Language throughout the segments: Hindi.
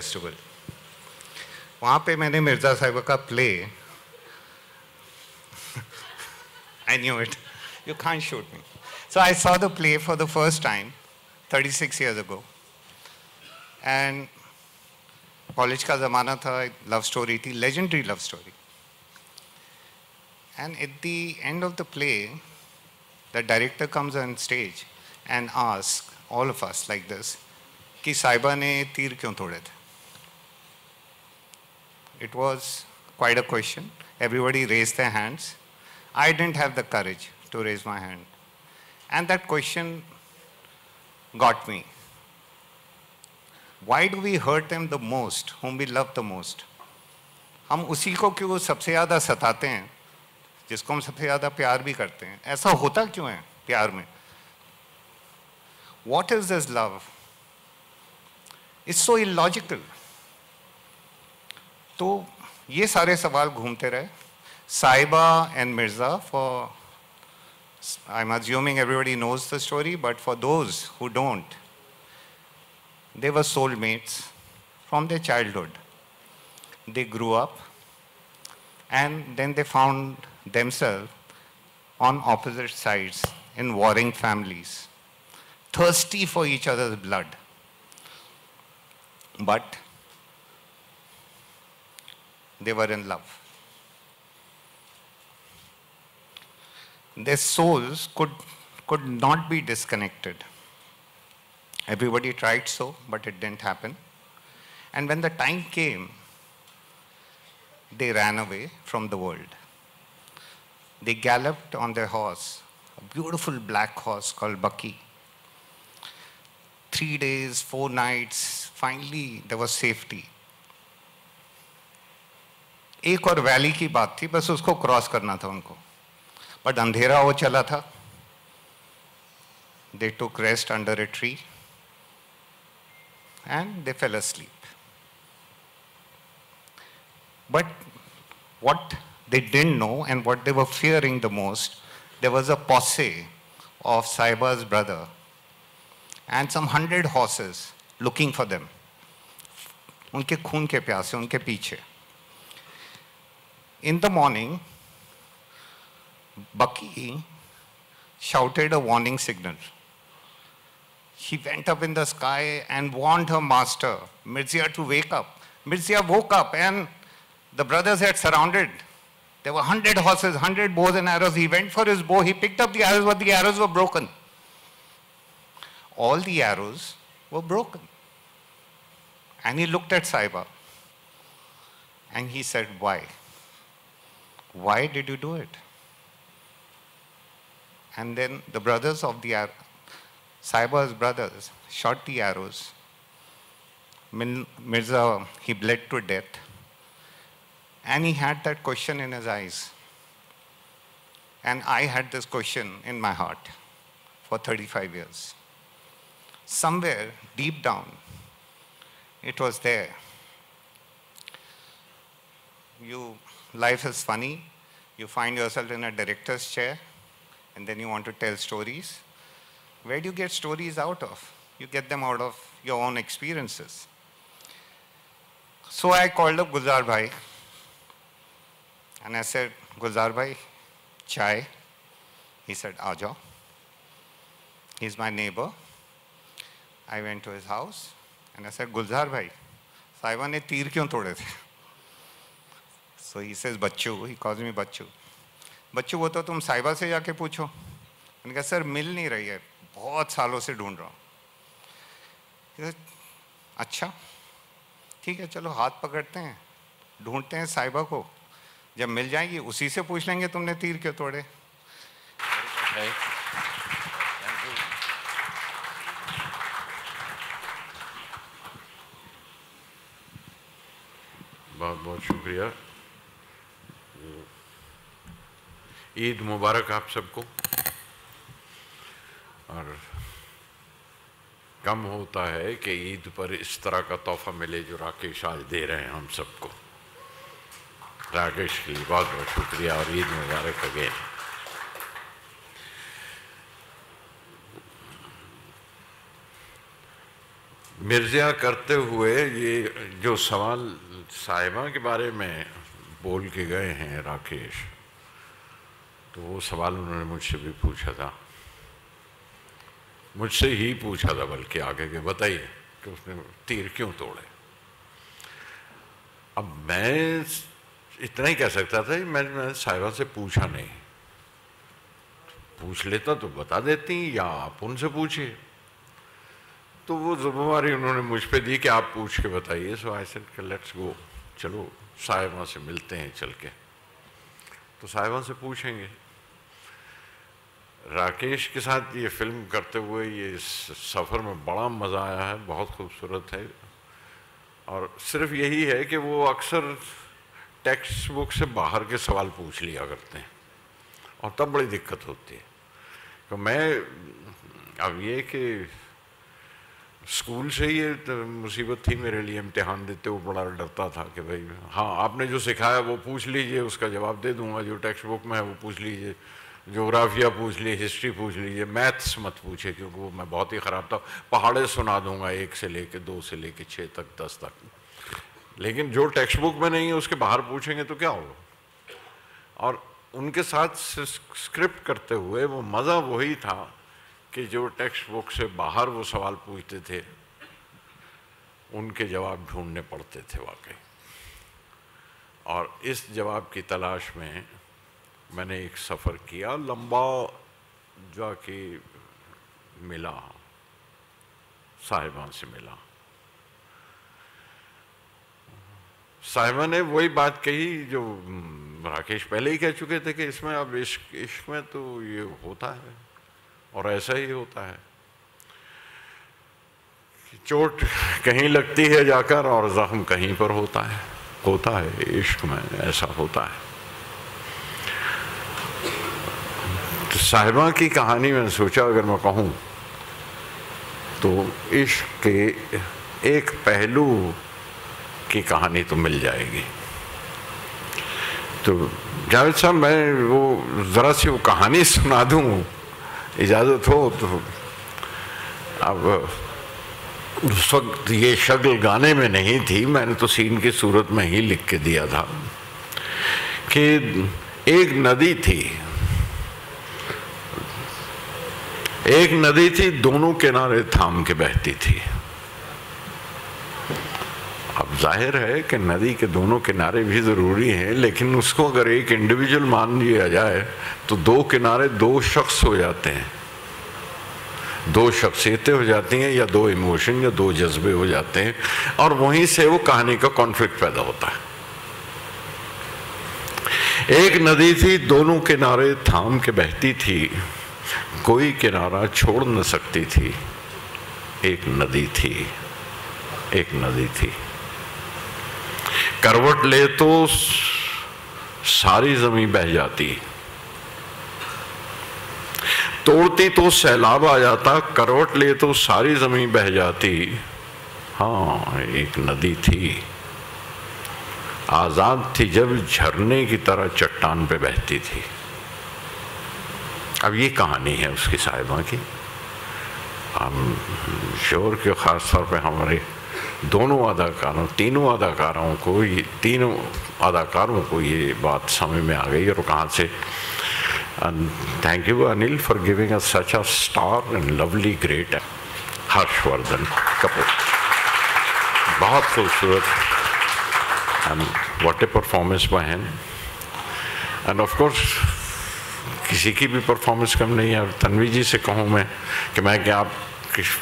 फेस्टिवल। वहाँ पे मैंने मिर्ज़ा साहिबा का play, I knew it. You can't shoot me. So I saw the play for the first time 36 years ago. And college का ज़माना था, love story थी, legendary love story. And at the end of the play, the director comes on stage and asks all of us like this, कि साहिबा ने तीर क्यों तोड़े थे? It was quite a question. Everybody raised their hands. I didn't have the courage to raise my hand. And that question got me. Why do we hurt them the most, whom we love the most? हम उसी को क्यों सबसे ज़्यादा सताते हैं, जिसको हम सबसे ज़्यादा प्यार भी करते हैं? ऐसा होता क्यों है प्यार में? What is this love? It's so illogical. तो ये सारे सवाल घूमते रहे. Sahiba and Mirzya, for, I'm assuming everybody knows the story, but for those who don't, they were soulmates from their childhood. They grew up and then they found themselves on opposite sides in warring families, thirsty for each other's blood. But they were in love. Their souls could not be disconnected. Everybody tried so, but it didn't happen. And when the time came, they ran away from the world. They galloped on their horse, a beautiful black horse called Bucky. 3 days, 4 nights, finally there was safety. एक और वैली की बात थी, बस उसको क्रॉस करना था उनको. बट अंधेरा हो चला था. They took rest under a tree and they fell asleep. But what they didn't know and what they were fearing the most, there was a posse of Sahiba's brother and some 100 horses looking for them. उनके खून के प्यासे, उनके पीछे. In the morning, Bucky shouted a warning signal. She went up in the sky and warned her master, Mirzya, to wake up. Mirzya woke up and the brothers had surrounded. There were 100 horses, 100 bows and arrows. He went for his bow. He picked up the arrows, but the arrows were broken. All the arrows were broken. And he looked at Sahiba and he said, why? Why did you do it? And then the brothers of the Sahiba's brothers shot the arrows. Mirzya, he bled to death. And he had that question in his eyes. And I had this question in my heart for 35 years. Somewhere deep down, it was there. Life is funny. You find yourself in a director's chair, and then you want to tell stories. Where do you get stories out of? You get them out of your own experiences. So I called up Gulzar bhai, and I said, Gulzar bhai, chai. He said, Aaja. He's my neighbor. I went to his house, and I said, Gulzar bhai, Sahiba ne teer kyun tode the? So he says, Bachchu. He calls me Bachchu. बच्चों वो तो तुम साहिबा से जाके पूछो. मैंने कहा सर मिल नहीं रही है, बहुत सालों से ढूंढ रहा हूँ. अच्छा ठीक है, चलो हाथ पकड़ते हैं, ढूंढते हैं साहिबा को. जब मिल जाएगी उसी से पूछ लेंगे तुमने तीर क्यों तोड़े. बहुत बहुत शुक्रिया. ईद मुबारक आप सबको. और कम होता है कि ईद पर इस तरह का तोहफा मिले जो राकेश आज दे रहे हैं हम सबको. राकेश के लिए बहुत बहुत शुक्रिया और ईद मुबारक अगेन. मिर्ज़ा करते हुए ये जो सवाल साहिबा के बारे में बोल के गए हैं राकेश, तो वो सवाल उन्होंने मुझसे भी पूछा था, मुझसे ही पूछा था बल्कि आगे के, बताइए कि उसने तीर क्यों तोड़े। अब मैं इतना ही कह सकता था, मैंने साहिबा से पूछा नहीं, पूछ लेता तो बता देती या आप उनसे पूछिए। तो वो जिम्मेवारी उन्होंने मुझ पे दी कि आप पूछ के बताइए। सो आई सेड लेट्स गो, चलो साहिबा से मिलते हैं चल के। तो साहिबा से पूछेंगे। राकेश के साथ ये फिल्म करते हुए ये सफ़र में बड़ा मज़ा आया है, बहुत खूबसूरत है। और सिर्फ यही है कि वो अक्सर टेक्स्ट बुक से बाहर के सवाल पूछ लिया करते हैं और तब बड़ी दिक्कत होती है। तो मैं अब ये कि स्कूल से ये तो मुसीबत थी मेरे लिए, इम्तिहान देते हुए बड़ा डरता था कि भाई हाँ आपने जो सिखाया वो पूछ लीजिए, उसका जवाब दे दूंगा, जो टेक्स्ट बुक में है वो पूछ लीजिए, जोग्राफिया पूछ लीजिए, हिस्ट्री पूछ लीजिए, मैथ्स मत पूछे क्योंकि वो मैं बहुत ही ख़राब था। पहाड़े सुना दूंगा 1 से लेके 2 से लेके 6 तक 10 तक, लेकिन जो टेक्स्ट बुक में नहीं है उसके बाहर पूछेंगे तो क्या होगा। और उनके साथ स्क्रिप्ट करते हुए वो मज़ा वही था कि जो टेक्स्ट बुक से बाहर वो सवाल पूछते थे उनके जवाब ढूंढने पड़ते थे वाकई। और इस जवाब की तलाश में मैंने एक सफ़र किया लंबा, जाके मिला, साहिबा से मिला। साहिबा ने वही बात कही जो राकेश पहले ही कह चुके थे कि इसमें अब इश्क में तो ये होता है और ऐसा ही होता है, चोट कहीं लगती है जाकर और जख्म कहीं पर होता है इश्क में ऐसा होता है। तो साहिबा की कहानी मैंने सोचा अगर मैं कहूँ तो इश्क के एक पहलू की कहानी तो मिल जाएगी। तो जावेद साहब मैं वो ज़रा सी वो कहानी सुना दूँ, इजाज़त हो तो। अब उस वक्त ये शक्ल गाने में नहीं थी, मैंने तो सीन की सूरत में ही लिख के दिया था कि एक नदी थी दोनों किनारे थाम के बहती थी। अब जाहिर है कि नदी के दोनों किनारे भी ज़रूरी हैं, लेकिन उसको अगर एक इंडिविजुअल मान लिया जाए तो 2 किनारे 2 शख्स हो जाते हैं, 2 शख्सियतें हो जाती हैं, या 2 इमोशन या 2 जज्बे हो जाते हैं, और वहीं से वो कहानी का कॉन्फ्लिक्ट पैदा होता है। एक नदी थी दोनों किनारे थाम के बहती थी, कोई किनारा छोड़ न सकती थी। एक नदी थी करवट ले तो सारी जमीन बह जाती, तोड़ती तो सैलाब आ जाता, करवट ले तो सारी जमीन बह जाती। हाँ एक नदी थी, आजाद थी जब झरने की तरह चट्टान पे बहती थी। अब ये कहानी है उसकी साहिबा की। हम शोर के ख़ास तौर पे हमारे तीनों अदाकारों को ये बात समझ में आ गई और कहाँ से। Thank you Anil for giving us such a star and lovely great Harshvardhan Kapoor, बहुत खूबसूरत and what A performance by him. End of course किसी की भी परफॉर्मेंस कम नहीं है। तन्वी जी से कहूँ मैं कि आप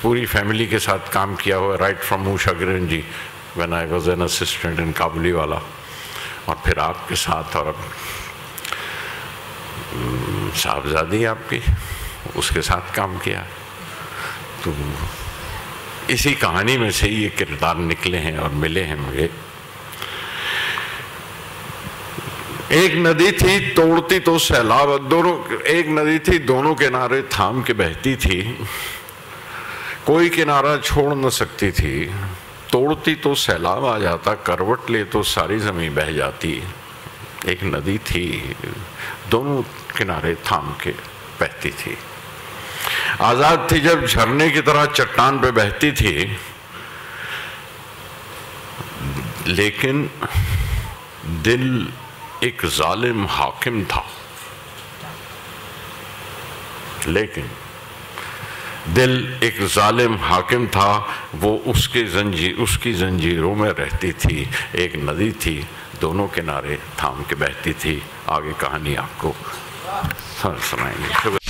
पूरी फैमिली के साथ काम किया हुआ, right from Usha Giran ji when I was an assistant in Kabuliwala, और फिर आपके साथ, और साहबजादी आपकी उसके साथ काम किया। तो इसी कहानी में से ये किरदार निकले हैं और मिले हैं मुझे। एक नदी थी तोड़ती तो सैलाब, एक नदी थी दोनों किनारे थाम के बहती थी, कोई किनारा छोड़ न सकती थी, तोड़ती तो सैलाब आ जाता, करवट ले तो सारी ज़मीन बह जाती। एक नदी थी दोनों किनारे थाम के बहती थी, आज़ाद थी जब झरने की तरह चट्टान पे बहती थी। लेकिन दिल एक जालिम हाकिम था, लेकिन दिल एक जालिम हाकिम था, वो उसकी जंजीरों में रहती थी। एक नदी थी, दोनों किनारे थाम के बहती थी। आगे कहानी आपको सुनाएंगे।